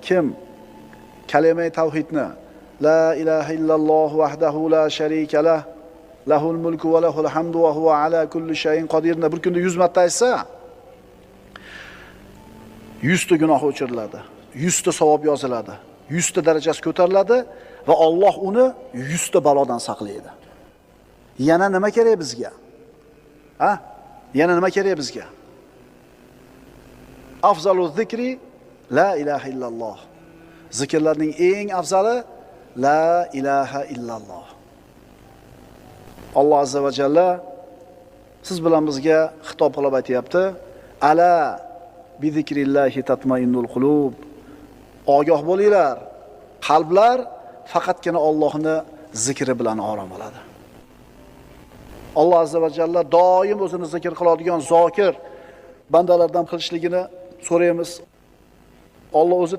kim kalima tavhidni la ilaha illalloh vahdahu la sharika lah lahul mulku va lahul hamdu va huva ala kulli shay'in qodirni bir kunda 100 marta aytsa 100 ta gunoh o'chiriladi, 100 ta savob yoziladi, 100 ta darajasi ko'tariladi va Alloh uni 100 ta balodan saqlaydi. Yana nima kerak bizga? Ha? Yana nima kerak bizga? Afzalu zikri la ilaha illalloh. Zikrlarning eng afzali la ilaha illalloh. Alloh azza va jalla siz bilan bizga xitob qilib aytayapti. Ala bi zikrillahi tatmainnul qulub. Ogoh bo'linglar. Qalblar faqatgina Allohning zikri bilan orom oladi. Alloh azza va jalla doim o'zini zikr qiladigan zokir bandalardan qilishligini so'raymiz. Alloh o'zi